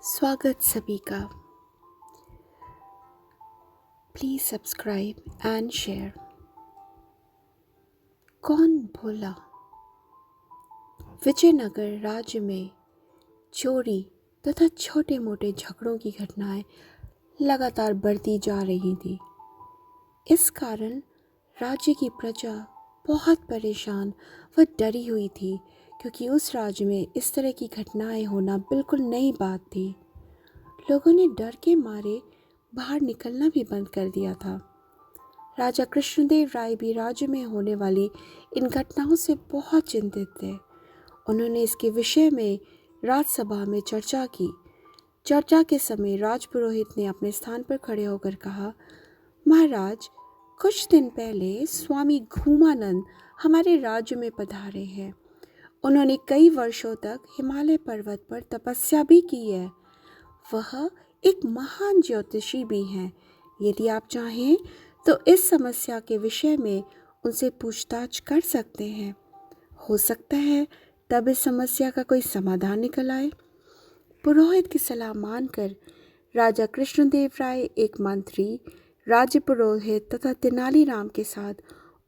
स्वागत सभी का। Please subscribe and share. कौन भूला, विजयनगर राज्य में चोरी तथा छोटे मोटे झगड़ों की घटनाएं लगातार बढ़ती जा रही थी। इस कारण राज्य की प्रजा बहुत परेशान व डरी हुई थी, क्योंकि उस राज्य में इस तरह की घटनाएं होना बिल्कुल नई बात थी। लोगों ने डर के मारे बाहर निकलना भी बंद कर दिया था। राजा कृष्णदेव राय भी राज्य में होने वाली इन घटनाओं से बहुत चिंतित थे। उन्होंने इसके विषय में राजसभा में चर्चा की। चर्चा के समय राजपुरोहित ने अपने स्थान पर खड़े होकर कहा, महाराज, कुछ दिन पहले स्वामी घूमानंद हमारे राज्य में पधारे हैं। उन्होंने कई वर्षों तक हिमालय पर्वत पर तपस्या भी की है। वह एक महान ज्योतिषी भी हैं। यदि आप चाहें तो इस समस्या के विषय में उनसे पूछताछ कर सकते हैं। हो सकता है तब इस समस्या का कोई समाधान निकल आए। पुरोहित की सलाह मानकर राजा कृष्णदेव राय एक मंत्री, राज्य पुरोहित तथा तेनालीराम के साथ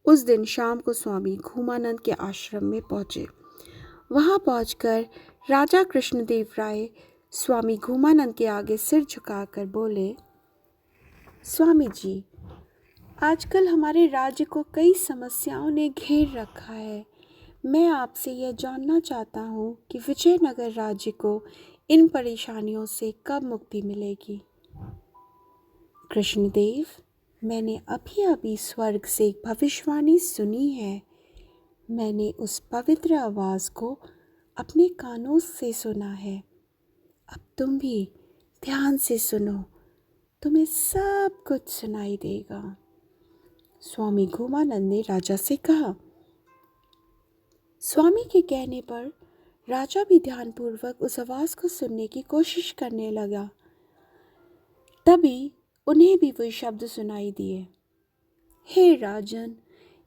उस दिन शाम को स्वामी घूमानंद के आश्रम में पहुंचे। वहां पहुंचकर राजा कृष्णदेव राय स्वामी घूमानंद के आगे सिर झुकाकर बोले, स्वामी जी, आजकल हमारे राज्य को कई समस्याओं ने घेर रखा है। मैं आपसे यह जानना चाहता हूँ कि विजयनगर राज्य को इन परेशानियों से कब मुक्ति मिलेगी। कृष्णदेव, मैंने अभी अभी स्वर्ग से एक भविष्यवाणी सुनी है। मैंने उस पवित्र आवाज़ को अपने कानों से सुना है। अब तुम भी ध्यान से सुनो, तुम्हें सब कुछ सुनाई देगा। स्वामी घूमानंद ने राजा से कहा। स्वामी के कहने पर राजा भी ध्यानपूर्वक उस आवाज को सुनने की कोशिश करने लगा। तभी उन्हें भी वही शब्द सुनाई दिए, हे राजन,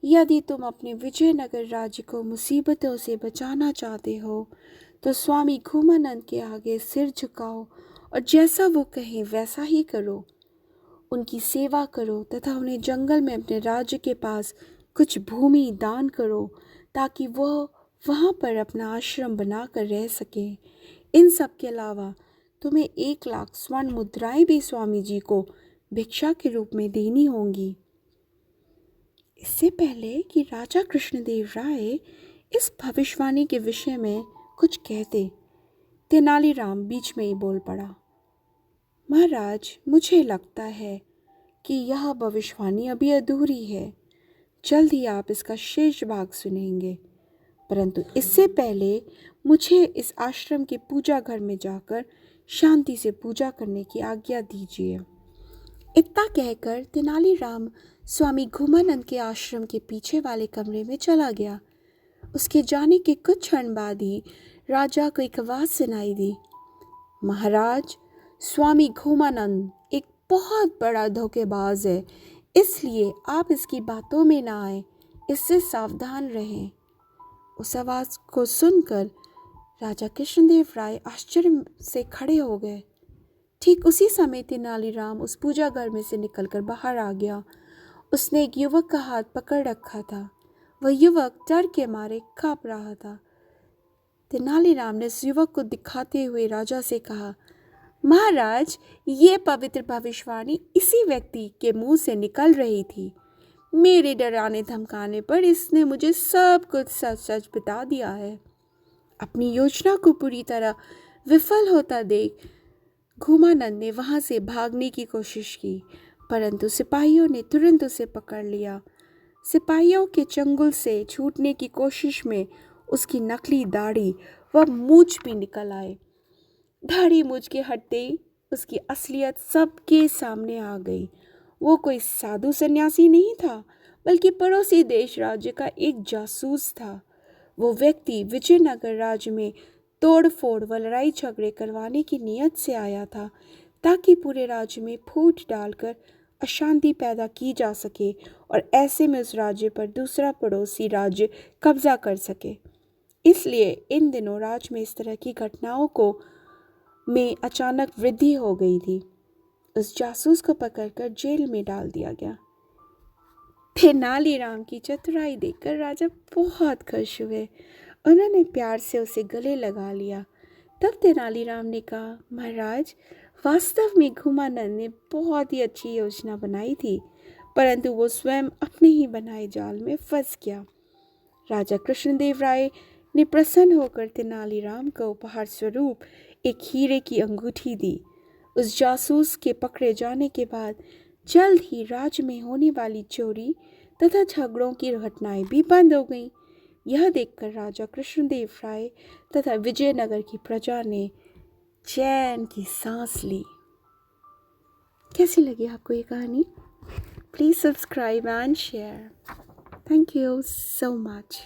यदि तुम अपने विजयनगर राज्य को मुसीबतों से बचाना चाहते हो तो स्वामी घूमानंद के आगे सिर झुकाओ और जैसा वो कहें वैसा ही करो। उनकी सेवा करो तथा उन्हें जंगल में अपने राज्य के पास कुछ भूमि दान करो, ताकि वह वहाँ पर अपना आश्रम बनाकर रह सके। इन सब के अलावा तुम्हें 1,00,000 स्वर्ण मुद्राएं भी स्वामी जी को भिक्षा के रूप में देनी होंगी। इससे पहले कि राजा कृष्णदेव राय इस भविष्यवाणी के विषय में कुछ कहते, तेनालीराम बीच में ही बोल पड़ा, महाराज, मुझे लगता है कि यह भविष्यवाणी अभी अधूरी है। जल्द ही आप इसका शेष भाग सुनेंगे, परंतु इससे पहले मुझे इस आश्रम के पूजा घर में जाकर शांति से पूजा करने की आज्ञा दीजिए। इतना कहकर तेनालीराम स्वामी घूमानंद के आश्रम के पीछे वाले कमरे में चला गया। उसके जाने के कुछ क्षण बाद ही राजा को एक आवाज सुनाई दी, महाराज, स्वामी घूमानंद एक बहुत बड़ा धोखेबाज है, इसलिए आप इसकी बातों में ना आए, इससे सावधान रहें। उस आवाज को सुनकर राजा कृष्णदेव राय आश्चर्य से खड़े हो गए। ठीक उसी समय तेनालीराम उस पूजा घर में से निकलकर बाहर आ गया। उसने एक युवक का हाथ पकड़ रखा था। वह युवक डर के मारे कांप रहा था। तेनालीराम ने उस युवक को दिखाते हुए राजा से कहा, महाराज, ये पवित्र भविष्यवाणी इसी व्यक्ति के मुंह से निकल रही थी। मेरे डराने धमकाने पर इसने मुझे सब कुछ सच सच बता दिया है। अपनी योजना को पूरी तरह विफल होता देख घूमानंद ने वहां से भागने की कोशिश की, परंतु सिपाहियों ने तुरंत उसे पकड़ लिया। सिपाहियों के चंगुल से छूटने की कोशिश में उसकी नकली दाढ़ी व मूंछ भी निकल आए। दाढ़ी मूंछ के हटते उसकी असलियत सबके सामने आ गई। वो कोई साधु सन्यासी नहीं था, बल्कि पड़ोसी देश राज्य का एक जासूस था। वो व्यक्ति विजयनगर राज्य में तोड़ फोड़ व लड़ाई झगड़े करवाने की नीयत से आया था, ताकि पूरे राज्य में फूट डालकर अशांति पैदा की जा सके और ऐसे में उस राज्य पर दूसरा पड़ोसी राज्य कब्जा कर सके। इसलिए इन दिनों राज्य में इस तरह की घटनाओं को में अचानक वृद्धि हो गई थी। उस जासूस को पकड़कर जेल में डाल दिया गया। तेनालीराम की चतुराई देखकर राजा बहुत खुश हुए। उन्होंने प्यार से उसे गले लगा लिया। तब तेनालीराम ने कहा, महाराज, वास्तव में घुमानंद ने बहुत ही अच्छी योजना बनाई थी, परंतु वो स्वयं अपने ही बनाए जाल में फंस गया। राजा कृष्णदेव राय ने प्रसन्न होकर तेनालीराम को उपहार स्वरूप एक हीरे की अंगूठी दी। उस जासूस के पकड़े जाने के बाद जल्द ही राज्य में होने वाली चोरी तथा झगड़ों की घटनाएं भी बंद हो गईं। यह देखकर राजा कृष्णदेव राय तथा विजयनगर की प्रजा ने चैन की सांस ली। कैसी लगी आपको ये कहानी? Please subscribe and share. Thank you so much.